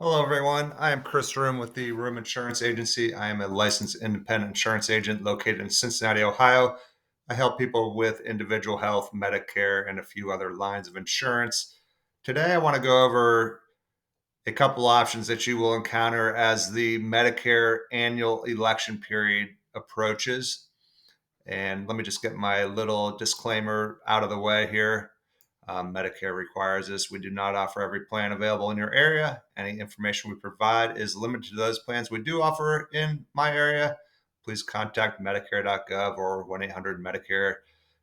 Hello, everyone. I am Chris Ruhm with the Ruhm-Insurance Agency. I am a licensed independent insurance agent located in Cincinnati, Ohio. I help people with individual health, Medicare, and a few other lines of insurance. Today, I want to go over a couple options that you will encounter as the Medicare annual election period approaches. And let me just get my little disclaimer out of the way here. Medicare requires this. We do not offer every plan available in your area. Any information we provide is limited to those plans we do offer in my area. Please contact Medicare.gov or 1-800-Medicare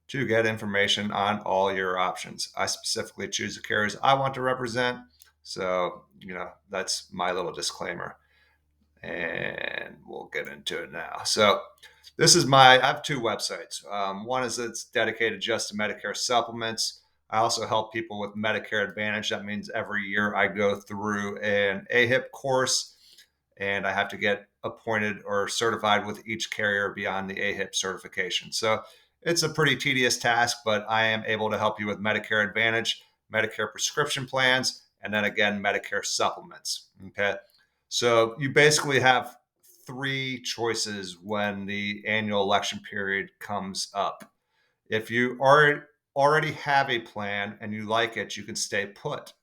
to get information on all your options. I specifically choose the carriers I want to represent. So, that's my little disclaimer. And we'll get into it now. So, I have two websites. One is that's dedicated just to Medicare supplements. I also help people with Medicare Advantage. That means every year I go through an AHIP course and I have to get appointed or certified with each carrier beyond the AHIP certification. So it's a pretty tedious task, but I am able to help you with Medicare Advantage, Medicare prescription plans, and then again, Medicare supplements. Okay. So you basically have three choices when the annual election period comes up. If you already have a plan and you like it, you can stay put.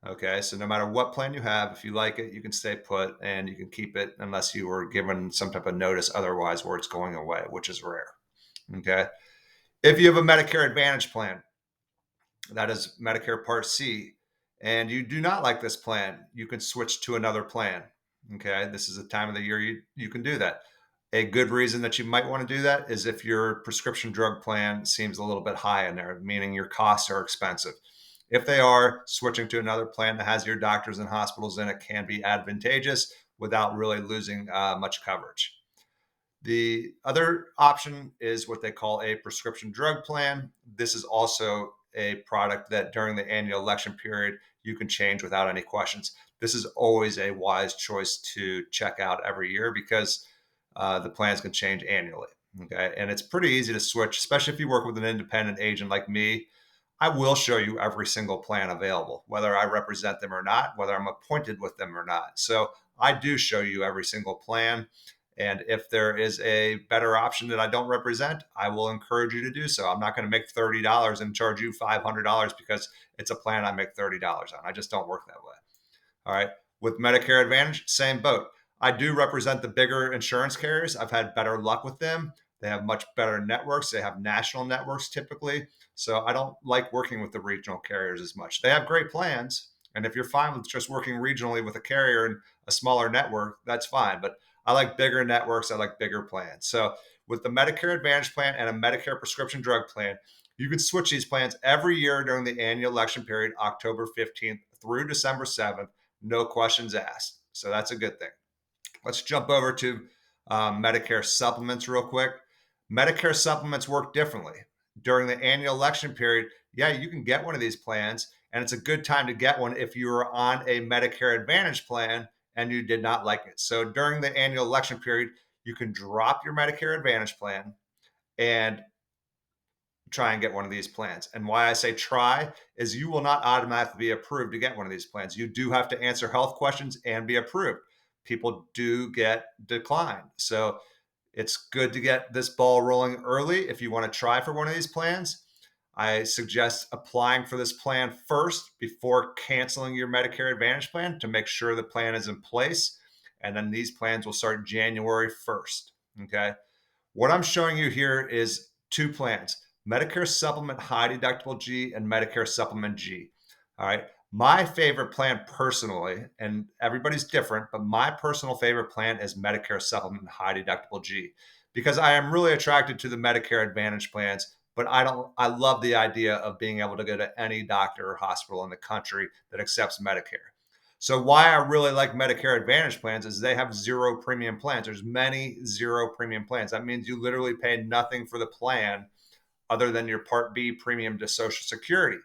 Okay, so no matter what plan you have, if you like it, you can stay put and you can keep it unless you were given some type of notice otherwise where it's going away, which is rare. Okay, if you have a Medicare Advantage plan, that is Medicare Part C, and you do not like this plan, you can switch to another plan. Okay, this is the time of the year you can do that. A good reason that you might want to do that is if your prescription drug plan seems a little bit high in there, meaning your costs are expensive. If they are, switching to another plan that has your doctors and hospitals in it can be advantageous without really losing much coverage. The other option is what they call a prescription drug plan. This is also a product that during the annual election period, you can change without any questions. This is always a wise choice to check out every year because the plans can change annually. Okay. And it's pretty easy to switch, especially if you work with an independent agent like me. I will show you every single plan available, whether I represent them or not, whether I'm appointed with them or not. So I do show you every single plan. And if there is a better option that I don't represent, I will encourage you to do so. I'm not going to make $30 and charge you $500 because it's a plan I make $30 on. I just don't work that way. All right. With Medicare Advantage, same boat. I do represent the bigger insurance carriers. I've had better luck with them. They have much better networks. They have national networks typically. So I don't like working with the regional carriers as much. They have great plans. And if you're fine with just working regionally with a carrier and a smaller network, that's fine. But I like bigger networks. I like bigger plans. So with the Medicare Advantage plan and a Medicare prescription drug plan, you can switch these plans every year during the annual election period, October 15th through December 7th. No questions asked. So that's a good thing. Let's jump over to Medicare supplements real quick. Medicare supplements work differently. During the annual election period, yeah, you can get one of these plans, and it's a good time to get one if you are on a Medicare Advantage plan and you did not like it. So during the annual election period, you can drop your Medicare Advantage plan and try and get one of these plans. And why I say try is you will not automatically be approved to get one of these plans. You do have to answer health questions and be approved. People do get declined. So it's good to get this ball rolling early if you want to try for one of these plans. I suggest applying for this plan first before canceling your Medicare Advantage plan to make sure the plan is in place. And then these plans will start January 1st. Okay. What I'm showing you here is two plans: Medicare Supplement High Deductible G and Medicare Supplement G. All right. My favorite plan personally, and everybody's different, but my personal favorite plan is Medicare Supplement High Deductible G because I am really attracted to the Medicare Advantage plans, but I love the idea of being able to go to any doctor or hospital in the country that accepts Medicare. So why I really like Medicare Advantage plans is they have zero premium plans. There's many zero premium plans. That means you literally pay nothing for the plan other than your Part B premium to Social Security.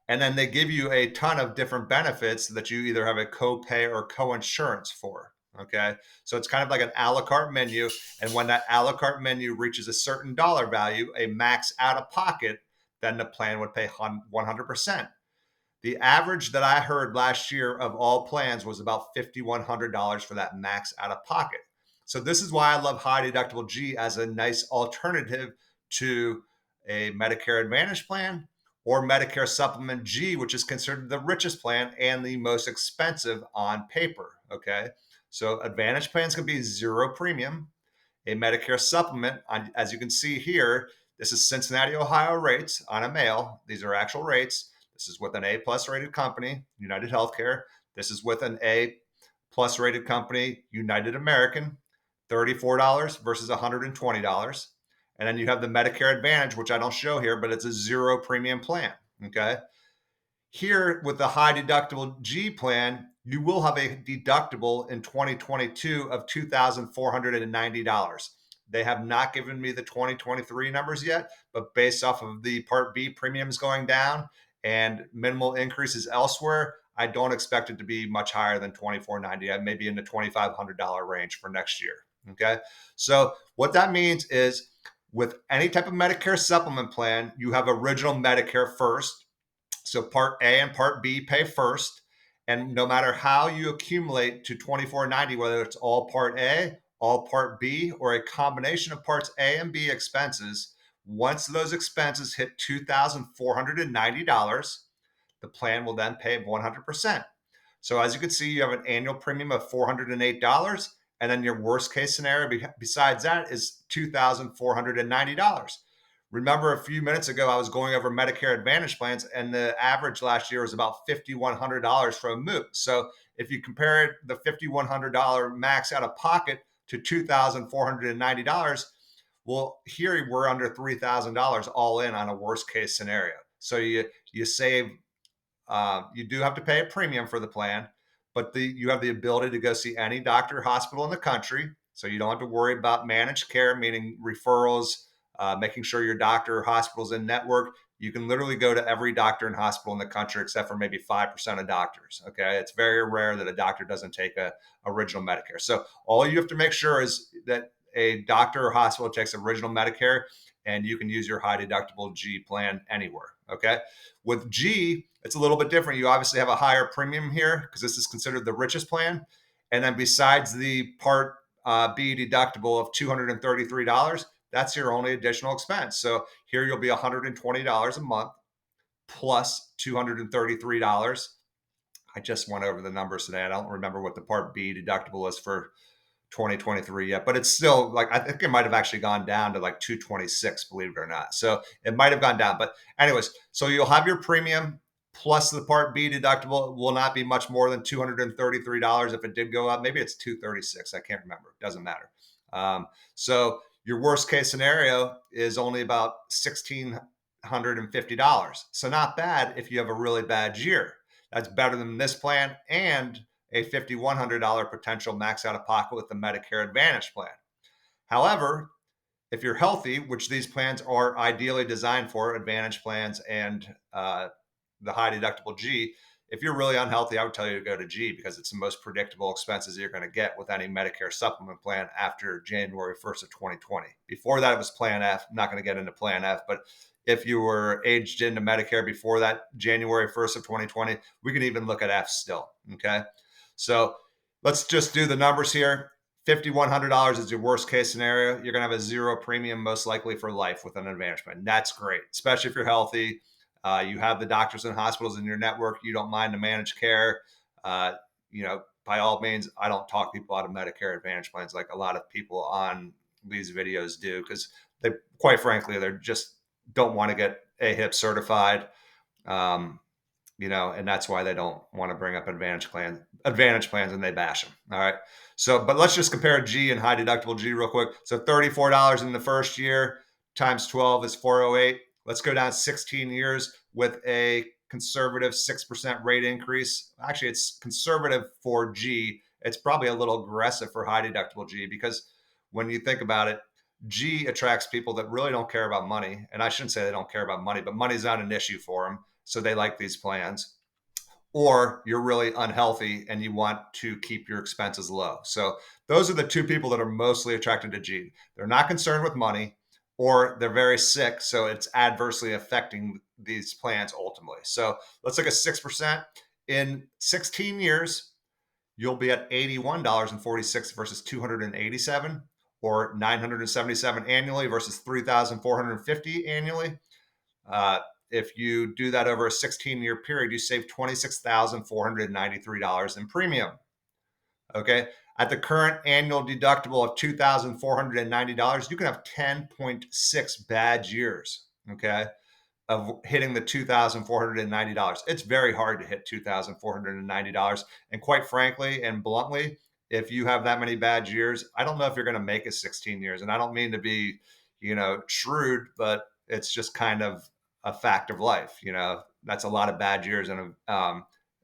And then they give you a ton of different benefits that you either have a co-pay or co-insurance for. Okay. So it's kind of like an a la carte menu. And when that a la carte menu reaches a certain dollar value, a max out of pocket, then the plan would pay 100%. The average that I heard last year of all plans was about $5,100 for that max out of pocket. So this is why I love high deductible G as a nice alternative to a Medicare Advantage plan or Medicare Supplement G, which is considered the richest plan and the most expensive on paper. Okay. So Advantage plans can be zero premium. A Medicare supplement, as you can see here, this is Cincinnati, Ohio rates on a male. These are actual rates. This is with an A plus rated company, United Healthcare. This is with an A plus rated company, United American, $34 versus $120. And then you have the Medicare Advantage, which I don't show here, but it's a zero premium plan. Okay. Here with the high deductible G plan, you will have a deductible in 2022 of $2,490. They have not given me the 2023 numbers yet, but based off of the Part B premiums going down and minimal increases elsewhere, I don't expect it to be much higher than $2,490, maybe in the $2,500 range for next year. Okay. So what that means is with any type of Medicare supplement plan, you have original Medicare first. So Part A and Part B pay first. And no matter how you accumulate to 2490, whether it's all Part A, all Part B, or a combination of Parts A and B expenses, once those expenses hit $2,490, the plan will then pay 100%. So as you can see, you have an annual premium of $408. And then your worst case scenario besides that is $2,490. Remember a few minutes ago, I was going over Medicare Advantage plans, and the average last year was about $5,100 for a MOOP. So if you compare the $5,100 max out of pocket to $2,490, well, here we're under $3,000 all in on a worst case scenario. So you save. You do have to pay a premium for the plan, but you have the ability to go see any doctor or hospital in the country. So you don't have to worry about managed care, meaning referrals, making sure your doctor or hospital's in network. You can literally go to every doctor and hospital in the country except for maybe 5% of doctors. Okay. It's very rare that a doctor doesn't take a original Medicare. So all you have to make sure is that a doctor or hospital takes original Medicare, and you can use your high deductible G plan anywhere. Okay. With G, it's a little bit different. You obviously have a higher premium here because this is considered the richest plan. And then besides the Part B deductible of $233, that's your only additional expense. So here you'll be $120 a month plus $233. I just went over the numbers today. I don't remember what the Part B deductible is for 2023 yet, but it's still like, I think it might have actually gone down to like 226, believe it or not. So it might have gone down, but anyways, so you'll have your premium plus the Part B deductible will not be much more than $233. If it did go up, maybe it's 236. I can't remember. It doesn't matter. So your worst case scenario is only about $1,650. So not bad if you have a really bad year. That's better than this plan and a $5,100 potential max out of pocket with the Medicare Advantage plan. However, if you're healthy, which these plans are ideally designed for, Advantage plans and the high deductible G, if you're really unhealthy, I would tell you to go to G because it's the most predictable expenses you're going to get with any Medicare supplement plan after January 1st of 2020. Before that, it was Plan F. I'm not going to get into Plan F, but if you were aged into Medicare before that, January 1st of 2020, we can even look at F still. Okay. So let's just do the numbers here. $5,100 is your worst case scenario. You're going to have a zero premium, most likely for life with an Advantage plan. That's great, especially if you're healthy. You have the doctors and hospitals in your network. You don't mind the managed care. By all means, I don't talk people out of Medicare Advantage plans like a lot of people on these videos do, because they, quite frankly, they're just don't want to get AHIP certified. And that's why they don't want to bring up Advantage plans and they bash them. All right. So, but let's just compare G and high deductible G real quick. So $34 in the first year times 12 is 408. Let's go down 16 years with a conservative 6% rate increase. Actually, it's conservative for G. It's probably a little aggressive for high deductible G because when you think about it, G attracts people that really don't care about money. And I shouldn't say they don't care about money, but money's not an issue for them. So they like these plans. Or you're really unhealthy and you want to keep your expenses low. So those are the two people that are mostly attracted to G. They're not concerned with money, or they're very sick, so it's adversely affecting these plans ultimately. So let's look at 6%. In 16 years, you'll be at $81.46 versus 287, or 977 annually versus 3,450 annually. If you do that over a 16-year period, you save $26,493 in premium. Okay. At the current annual deductible of $2,490, you can have 10.6 bad years. Okay. Of hitting the $2,490. It's very hard to hit $2,490. And quite frankly and bluntly, if you have that many bad years, I don't know if you're going to make it 16 years. And I don't mean to be, shrewd, but it's just kind of a fact of life. That's a lot of bad years, and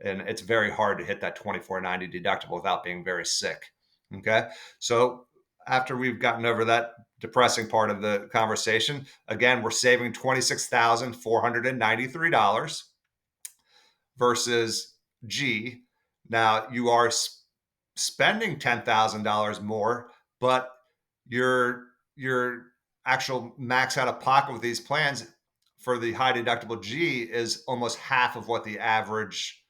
it's very hard to hit that 2490 deductible without being very sick. Okay, so after we've gotten over that depressing part of the conversation, again, we're saving $26,493 versus G. Now you are spending $10,000 more, but your actual max out of pocket with these plans for the high deductible G is almost half of what the average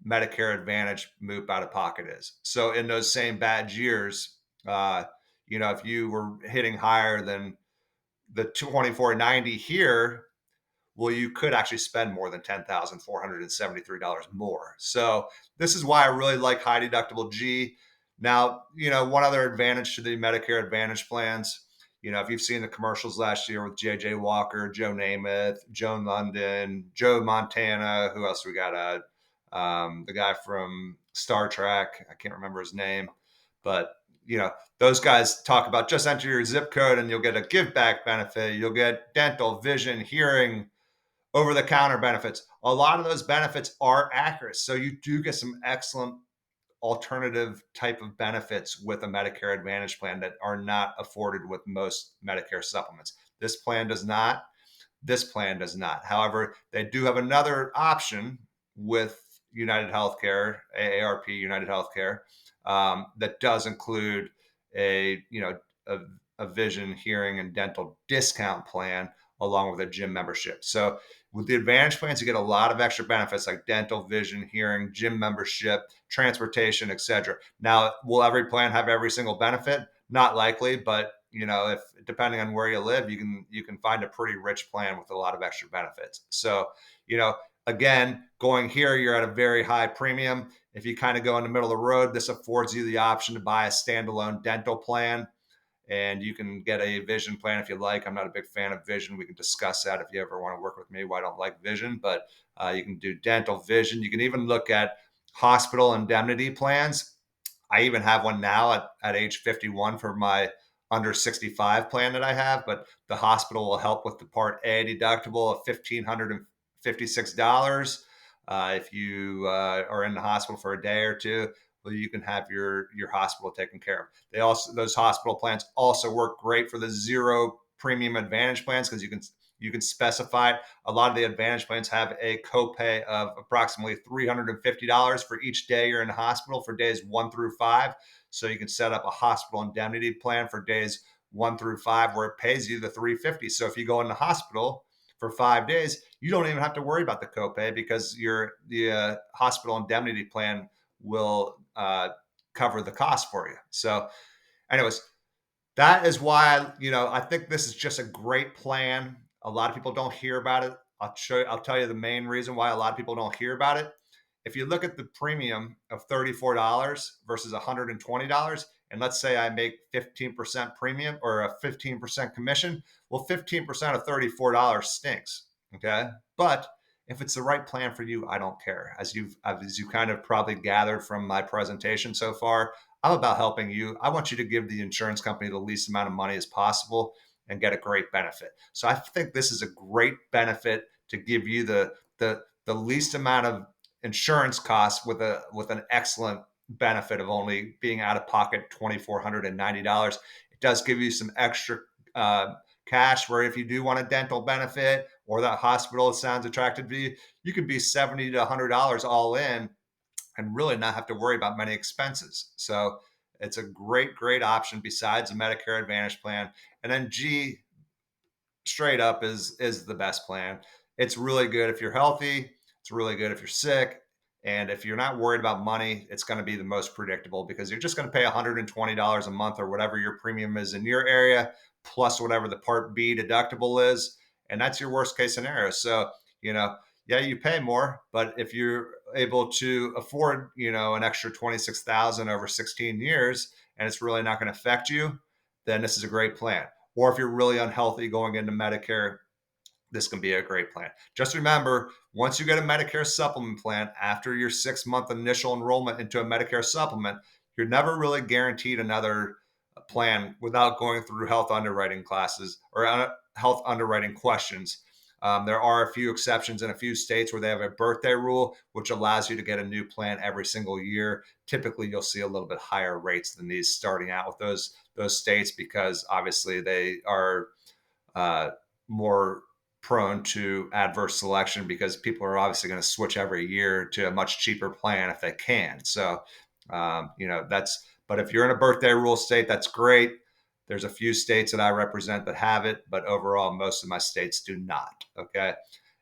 Medicare Advantage MOOP out of pocket is. So in those same bad years, if you were hitting higher than the 2490 here, well, you could actually spend more than $10,473 more. So this is why I really like high deductible G. Now, one other advantage to the Medicare Advantage plans, if you've seen the commercials last year with JJ Walker, Joe Namath, Joan London, Joe Montana, who else we got? The guy from Star Trek, I can't remember his name, but those guys talk about just enter your zip code and you'll get a give back benefit. You'll get dental, vision, hearing, over the counter benefits. A lot of those benefits are accurate. So you do get some excellent alternative type of benefits with a Medicare Advantage plan that are not afforded with most Medicare supplements. This plan does not. This plan does not. However, they do have another option with United Healthcare, AARP, United Healthcare, that does include a vision, hearing, and dental discount plan along with a gym membership. So with the Advantage plans, you get a lot of extra benefits like dental, vision, hearing, gym membership, transportation, etc. Now, will every plan have every single benefit? Not likely, but if depending on where you live, you can find a pretty rich plan with a lot of extra benefits. So, again, going here, you're at a very high premium. If you kind of go in the middle of the road, this affords you the option to buy a standalone dental plan. And you can get a vision plan if you like. I'm not a big fan of vision. We can discuss that if you ever want to work with me, why I don't like vision. But you can do dental, vision. You can even look at hospital indemnity plans. I even have one now at age 51 for my under 65 plan that I have. But the hospital will help with the Part A deductible of $1,556. If you are in the hospital for a day or two, well, you can have your hospital taken care of. Those hospital plans also work great for the zero premium Advantage plans because you can specify it. A lot of the Advantage plans have a copay of approximately $350 for each day you're in the hospital for days 1 through 5. So you can set up a hospital indemnity plan for days 1 through 5 where it pays you the $350. So if you go in the hospital for 5 days, you don't even have to worry about the copay because the hospital indemnity plan will cover the cost for you. So anyways, that is why, I think this is just a great plan. A lot of people don't hear about it. I'll tell you the main reason why a lot of people don't hear about it. If you look at the premium of $34 versus $120, and let's say I make 15% premium or a 15% commission, well, 15% of $34 stinks. Okay. But if it's the right plan for you, I don't care. As you kind of probably gathered from my presentation so far, I'm about helping you. I want you to give the insurance company the least amount of money as possible and get a great benefit. So I think this is a great benefit to give you the least amount of insurance costs with an excellent benefit of only being out of pocket $2,490. It does give you some extra cash where if you do want a dental benefit or that hospital sounds attractive to you, you could be $70 to $100 all in and really not have to worry about many expenses. So it's a great option besides a Medicare Advantage plan. And then G straight up is the best plan. it's really good if you're healthy. It's really good if you're sick. And if you're not worried about money, it's going to be the most predictable because you're just going to pay $120 a month or whatever your premium is in your area, plus whatever the Part B deductible is. And that's your worst case scenario. So, yeah, you pay more, but if you're able to afford, an extra 26,000 over 16 years, and it's really not going to affect you, then this is a great plan. Or if you're really unhealthy going into Medicare, this can be a great plan. Just remember, once you get a Medicare supplement plan, after your 6-month initial enrollment into a Medicare supplement, you're never really guaranteed another plan without going through health underwriting classes or health underwriting questions. There are a few exceptions in a few states where they have a birthday rule, which allows you to get a new plan every single year. Typically, you'll see a little bit higher rates than these starting out with those states because obviously they are more prone to adverse selection because people are obviously going to switch every year to a much cheaper plan if they can. So, but if you're in a birthday rule state, that's great. There's a few states that I represent that have it, but overall, most of my states do not. Okay.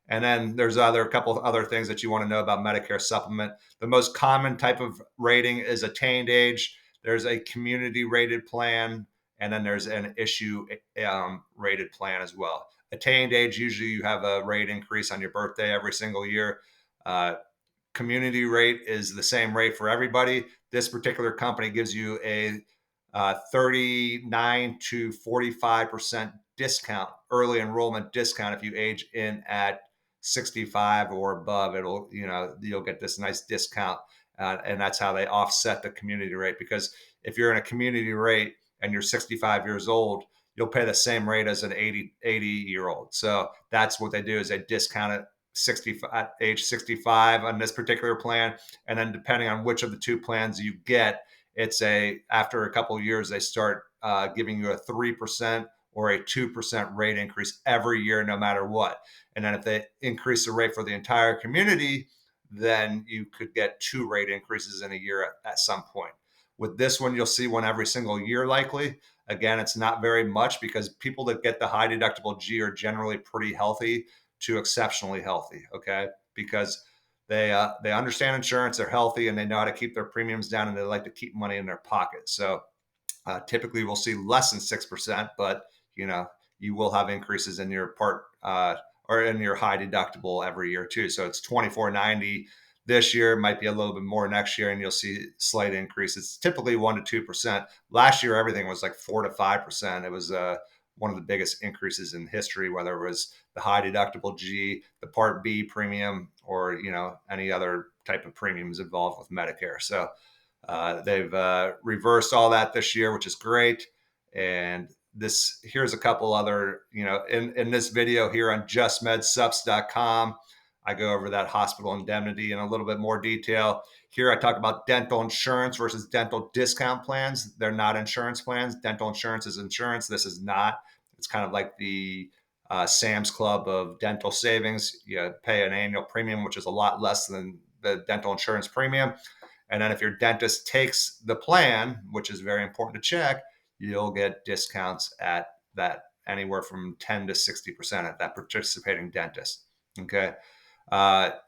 And then there's a couple of other things that you want to know about Medicare supplement. The most common type of rating is attained age. There's a community rated plan, and then there's an issue rated plan as well. Attained age, usually you have a rate increase on your birthday every single year. Community rate is the same rate for everybody. This particular company gives you a 39 to 45% discount, early enrollment discount if you age in at 65 or above. You'll get this nice discount, and that's how they offset the community rate. Because if you're in a community rate and you're 65 years old, you'll pay the same rate as an 80-year-old. So that's what they do is they discount it at age 65 on this particular plan. And then depending on which of the two plans you get, after a couple of years, they start giving you a 3% or a 2% rate increase every year, no matter what. And then if they increase the rate for the entire community, then you could get 2 rate increases in a year at some point. With this one, you'll see one every single year, likely. Again, it's not very much because people that get the high deductible G are generally pretty healthy to exceptionally healthy. Okay. Because they understand insurance, they're healthy, and they know how to keep their premiums down, and they like to keep money in their pocket. So typically we'll see less than 6%, but you will have increases in your part or in your high deductible every year too. So it's $24.90 this year, it might be a little bit more next year, and you'll see slight increases. Typically 1% to 2%. Last year, everything was like 4% to 5%. It was one of the biggest increases in history, whether it was the high deductible G, the Part B premium, or any other type of premiums involved with Medicare. So they've reversed all that this year, which is great. And here's a couple other, in this video here on justmedsupps.com, I go over that hospital indemnity in a little bit more detail. Here I talk about dental insurance versus dental discount plans. They're not insurance plans. Dental insurance is insurance. This is not. It's kind of like the Sam's Club of dental savings. You pay an annual premium, which is a lot less than the dental insurance premium. And then if your dentist takes the plan, which is very important to check, you'll get discounts at that anywhere from 10 to 60% at that participating dentist. Okay.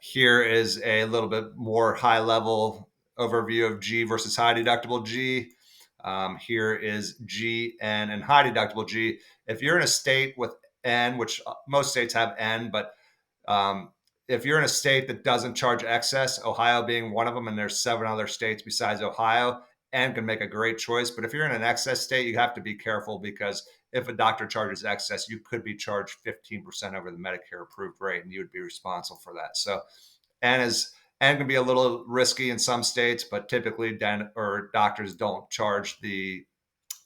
Here is a little bit more high level overview of G versus high deductible G. Here is G, N, and high deductible G. If you're in a state with N, which most states have N, but if you're in a state that doesn't charge excess, Ohio being one of them, and there's 7 other states besides Ohio, N can make a great choice. But if you're in an excess state, you have to be careful because if a doctor charges excess, you could be charged 15% over the Medicare approved rate, and you would be responsible for that. So N can be a little risky in some states, but typically doctors don't charge the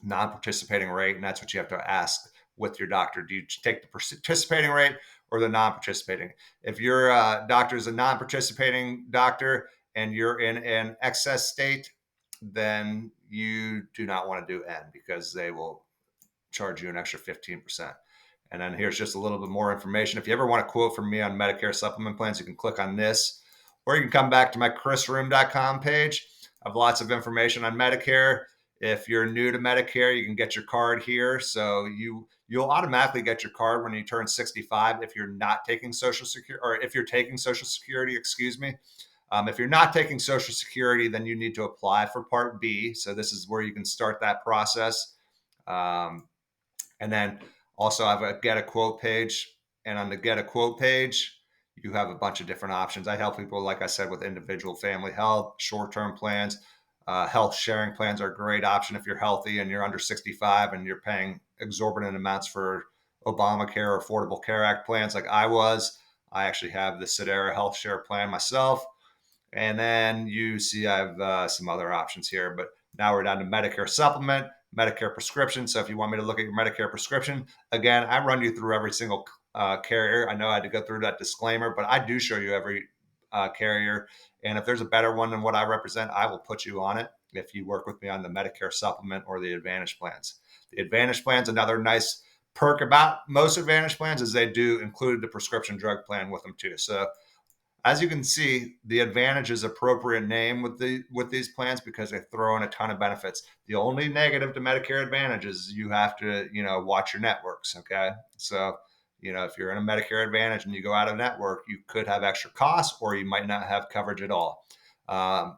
non-participating rate, and that's what you have to ask with your doctor. Do you take the participating rate or the non-participating? If your doctor is a non-participating doctor and you're in an excess state, then you do not want to do N because they will charge you an extra 15%. And then here's just a little bit more information. If you ever want a quote from me on Medicare supplement plans, you can click on this, or you can come back to my chrisruhm.com page. I have lots of information on Medicare. If you're new to Medicare, you can get your card here. So you'll automatically get your card when you turn 65 if you're not taking Social Security, or if you're taking Social Security, excuse me. If you're not taking Social Security, then you need to apply for Part B. So this is where you can start that process. Um, and then also I have a get a quote page. And on the get a quote page, you have a bunch of different options. I help people, like I said, with individual family health, short-term plans. Health sharing plans are a great option if you're healthy and you're under 65 and you're paying exorbitant amounts for Obamacare or Affordable Care Act plans like I was. I actually have the Sedera Health Share plan myself. And then you see I have some other options here, but now we're down to Medicare Supplement, Medicare Prescription. So if you want me to look at your Medicare Prescription, again, I run you through every single carrier. I know I had to go through that disclaimer, but I do show you every carrier. And if there's a better one than what I represent, I will put you on it if you work with me on the Medicare Supplement or the Advantage plans. The Advantage plans, another nice perk about most Advantage plans is they do include the prescription drug plan with them too. So as you can see, the Advantage is appropriate name with these plans because they throw in a ton of benefits. The only negative to Medicare Advantage is you have to, watch your networks. Okay. So, if you're in a Medicare Advantage and you go out of network, you could have extra costs or you might not have coverage at all.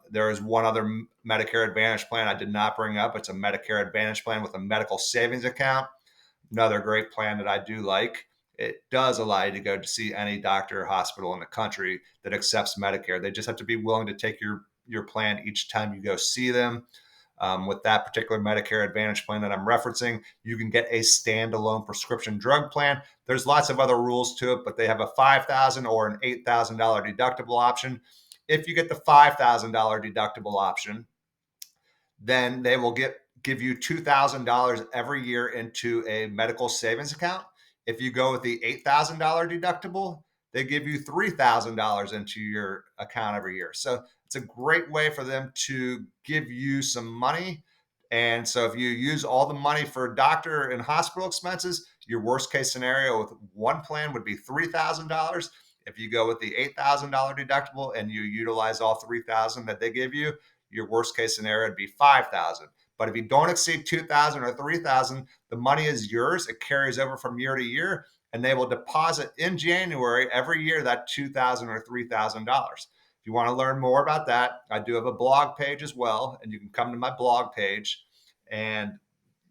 There is one other Medicare Advantage plan I did not bring up. It's a Medicare Advantage plan with a medical savings account. Another great plan that I do like. It does allow you to go to see any doctor or hospital in the country that accepts Medicare. They just have to be willing to take your plan each time you go see them. With that particular Medicare Advantage plan that I'm referencing, you can get a standalone prescription drug plan. There's lots of other rules to it, but they have a $5,000 or an $8,000 deductible option. If you get the $5,000 deductible option, then they will give you $2,000 every year into a medical savings account. If you go with the $8,000 deductible, they give you $3,000 into your account every year. So it's a great way for them to give you some money. And so if you use all the money for doctor and hospital expenses, your worst case scenario with one plan would be $3,000. If you go with the $8,000 deductible and you utilize all $3,000 that they give you, your worst case scenario would be $5,000. But if you don't exceed $2,000 or $3,000, the money is yours. It carries over from year to year, and they will deposit in January every year that $2,000 or $3,000. If you want to learn more about that, I do have a blog page as well, and you can come to my blog page and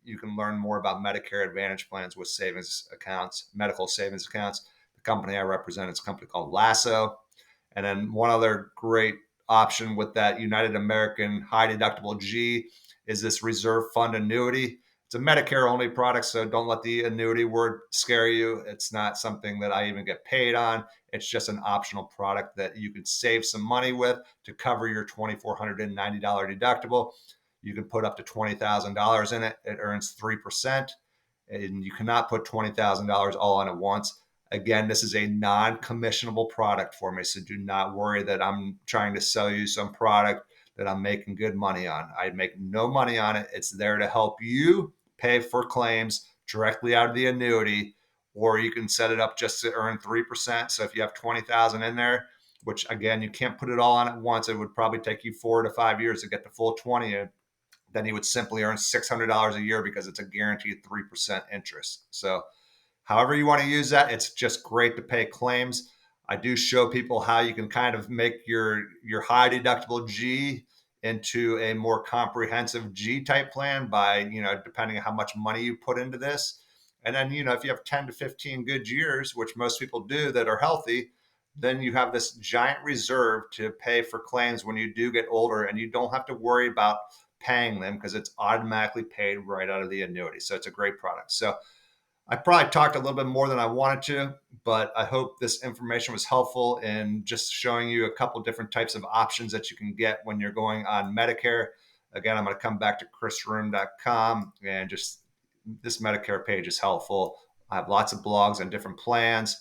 you can learn more about Medicare Advantage plans with savings accounts, medical savings accounts. The company I represent is a company called Lasso. And then one other great option with that United American high deductible G is this reserve fund annuity. It's a Medicare only product, so don't let the annuity word scare you. It's not something that I even get paid on. It's just an optional product that you can save some money with to cover your $2,490 deductible. You can put up to $20,000 in it. It earns 3%, and you cannot put $20,000 all in at once. Again, this is a non-commissionable product for me, so do not worry that I'm trying to sell you some product that I'm making good money on. I make no money on it. It's there to help you pay for claims directly out of the annuity, or you can set it up just to earn 3%. So if you have 20,000 in there, which again, you can't put it all on at once, it would probably take you 4 to 5 years to get the full 20. Then you would simply earn $600 a year because it's a guaranteed 3% interest. So however you want to use that, it's just great to pay claims. I do show people how you can kind of make your high deductible G into a more comprehensive G type plan by, depending on how much money you put into this. And then, if you have 10 to 15 good years, which most people do that are healthy, then you have this giant reserve to pay for claims when you do get older, and you don't have to worry about paying them because it's automatically paid right out of the annuity. So it's a great product. So I probably talked a little bit more than I wanted to, but I hope this information was helpful in just showing you a couple different types of options that you can get when you're going on Medicare. Again, I'm going to come back to chrisruhm.com, and just this Medicare page is helpful. I have lots of blogs on different plans.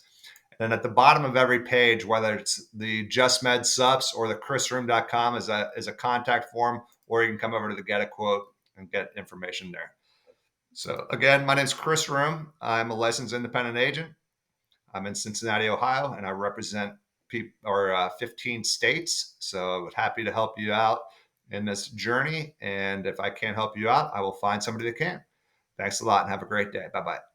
And at the bottom of every page, whether it's the Just Med Subs or the chrisruhm.com is a contact form, or you can come over to the Get a Quote and get information there. So again, my name is Chris Ruhm. I'm a licensed independent agent. I'm in Cincinnati, Ohio, and I represent 15 states. So I'm happy to help you out. in this journey. And if I can't help you out, I will find somebody that can. Thanks a lot and have a great day. Bye bye.